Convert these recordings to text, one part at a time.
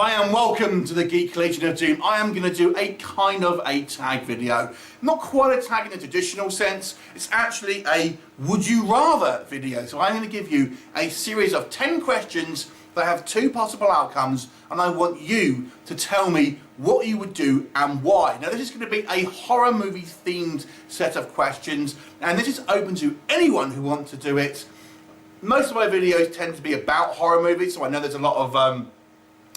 Hi and welcome to the Geek Legion of Doom. I am going to do a kind of a tag video. Not quite a tag in the traditional sense, it's actually a would you rather video. So I'm going to give you a series of 10 questions that have two possible outcomes, and I want you to tell me what you would do and why. Now this is going to be a horror movie themed set of questions, and this is open to anyone who wants to do it. Most of my videos tend to be about horror movies, so I know there's a lot of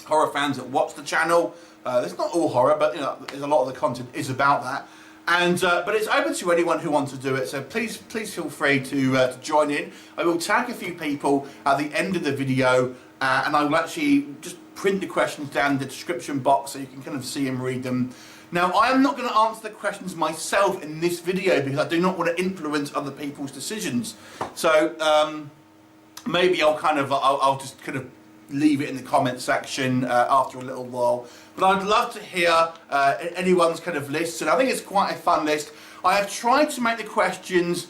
horror fans that watch the channel. It's not all horror, but you know, there's a lot of the content is about that. And but it's open to anyone who wants to do it. So please feel free to join in. I will tag a few people at the end of the video, and I will actually just print the questions down in the description box so you can kind of see and read them. Now I am not going to answer the questions myself in this video because I do not want to influence other people's decisions. So maybe I'll just kind of leave it in the comment section after a little while. But I'd love to hear anyone's kind of lists, and I think it's quite a fun list. I have tried to make the questions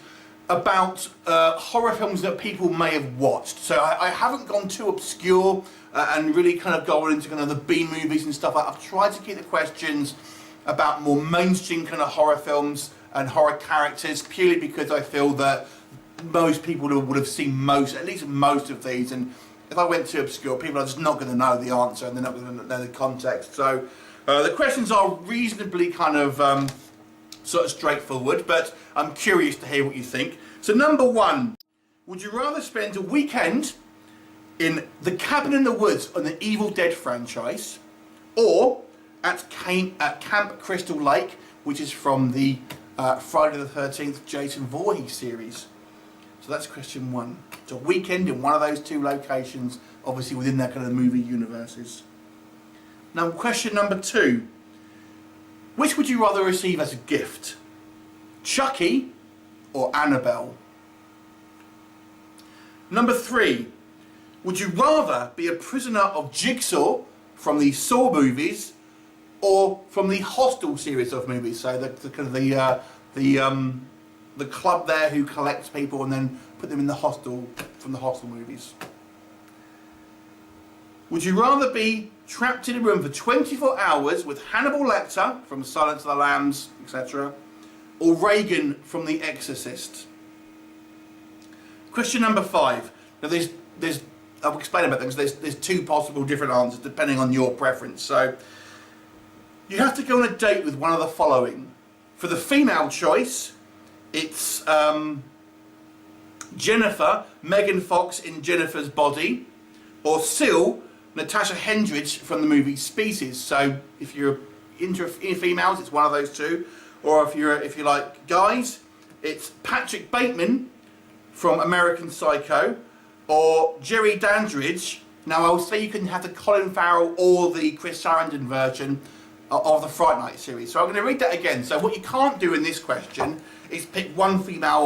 about horror films that people may have watched, so I haven't gone too obscure and really kind of gone into kind of the B movies and stuff. I've tried to keep the questions about more mainstream kind of horror films and horror characters, purely because I feel that most people would have seen at least most of these, and if I went too obscure, people are just not going to know the answer and they're not going to know the context. So the questions are reasonably kind of sort of straightforward, but I'm curious to hear what you think. So number one, would you rather spend a weekend in the cabin in the woods on the Evil Dead franchise, or at Camp Crystal Lake, which is from the Friday the 13th Jason Voorhees series? So that's question one. It's a weekend in one of those two locations, obviously within their kind of movie universes. Now question number two. Which would you rather receive as a gift? Chucky or Annabelle? Number three. Would you rather be a prisoner of Jigsaw from the Saw movies or from the Hostel series of movies? So the kind of the club there who collects people and then put them in the hostel from the Hostel movies. Would you rather be trapped in a room for 24 hours with Hannibal Lecter from Silence of the Lambs, etc., or Regan from The Exorcist? Question number five. Now I'll explain about them. There's two possible different answers depending on your preference. So you have to go on a date with one of the following. For the female choice, it's Jennifer, Megan Fox in Jennifer's Body, or Sil, Natasha Henstridge from the movie Species. So if you're into females, it's one of those two, or if you like guys, it's Patrick Bateman from American Psycho, or Jerry Dandridge. Now I will say you can have the Colin Farrell or the Chris Sarandon version of the Fright Night series. So I'm going to read that again. So what you can't do in this question is pick one female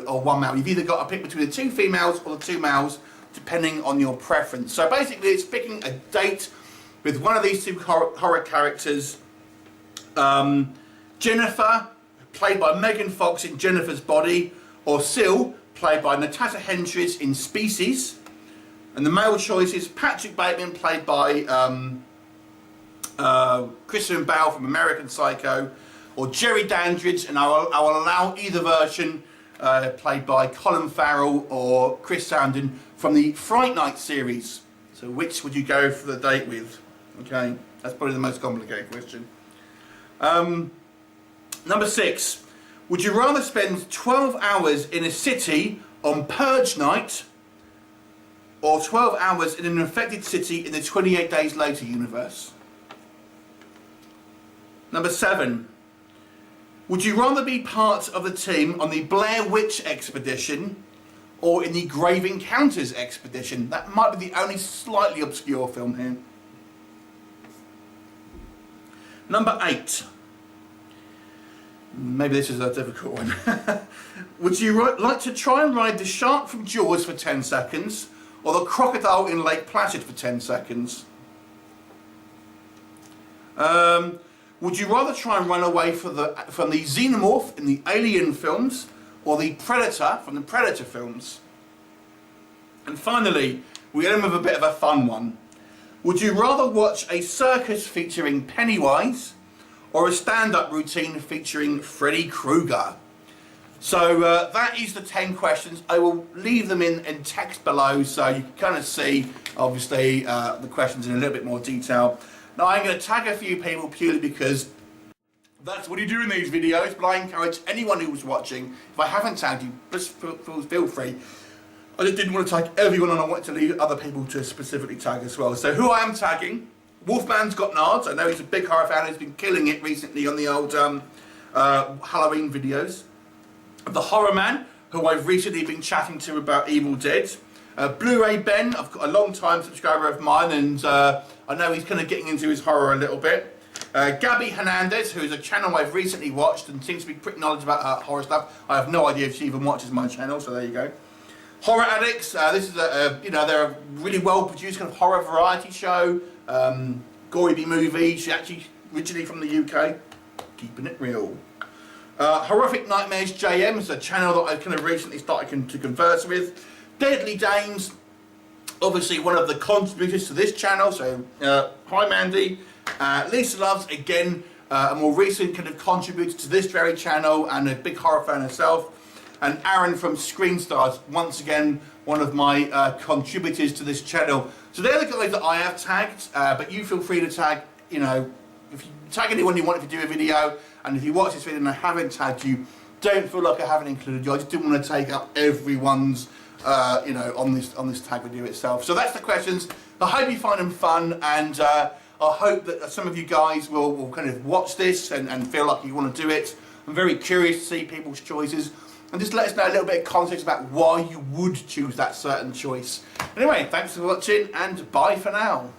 or one male. You've either got to pick between the two females or the two males, depending on your preference. So basically it's picking a date with one of these two horror characters. Jennifer, played by Megan Fox in Jennifer's Body, or Sil, played by Natasha Henstridge in Species. And the male choice is Patrick Bateman, played by Christian Bale from American Psycho, or Jerry Dandridge, and I will allow either version, played by Colin Farrell or Chris Sarandon from the Fright Night series. So which would you go for the date with? Okay, that's probably the most complicated question. Number six. Would you rather spend 12 hours in a city on Purge Night, or 12 hours in an infected city in the 28 Days Later universe? Number seven. Would you rather be part of the team on the Blair Witch expedition or in the Grave Encounters expedition? That might be the only slightly obscure film here. Number eight. Maybe this is a difficult one. Would you like to try and ride the shark from Jaws for 10 seconds or the crocodile in Lake Placid for 10 seconds? Would you rather try and run away from the xenomorph in the Alien films or the Predator from the Predator films? And finally, we end with a bit of a fun one. Would you rather watch a circus featuring Pennywise or a stand-up routine featuring Freddy Krueger? So that is the 10 questions. I will leave them in text below so you can kind of see, obviously, the questions in a little bit more detail. Now I'm going to tag a few people purely because that's what you do in these videos, but I encourage anyone who's watching, if I haven't tagged you, just feel free. I just didn't want to tag everyone and I wanted to leave other people to specifically tag as well. So who I am tagging, Wolfman's Got Nards. I know he's a big horror fan, he's been killing it recently on the old Halloween videos. The Horror Man, who I've recently been chatting to about Evil Dead. Blu-Ray Ben, I've got a long time subscriber of mine and I know he's kind of getting into his horror a little bit. Gabby Hernandez, who is a channel I've recently watched and seems to be pretty knowledgeable about horror stuff. I have no idea if she even watches my channel, so there you go. Horror Addicts, this is they're a really well produced kind of horror variety show. Gory B movie, she's actually originally from the UK, keeping it real. Horrific Nightmares JM is a channel that I've kind of recently started to converse with. Deadly Dames, obviously one of the contributors to this channel, so hi Mandy. Lisa Loves, again, a more recent kind of contributor to this very channel and a big horror fan herself. And Aaron from Screen Stars, once again, one of my contributors to this channel. So they're the guys that I have tagged, but you feel free to tag, you know, if you tag anyone you want to do a video, and if you watch this video and I haven't tagged you, don't feel like I haven't included you. I just didn't want to take up everyone's, you know, on this tag video itself. So that's the questions. I hope you find them fun, and I hope that some of you guys will kind of watch this and feel like you want to do it. I'm very curious to see people's choices. And just let us know a little bit of context about why you would choose that certain choice. Anyway, thanks for watching and bye for now.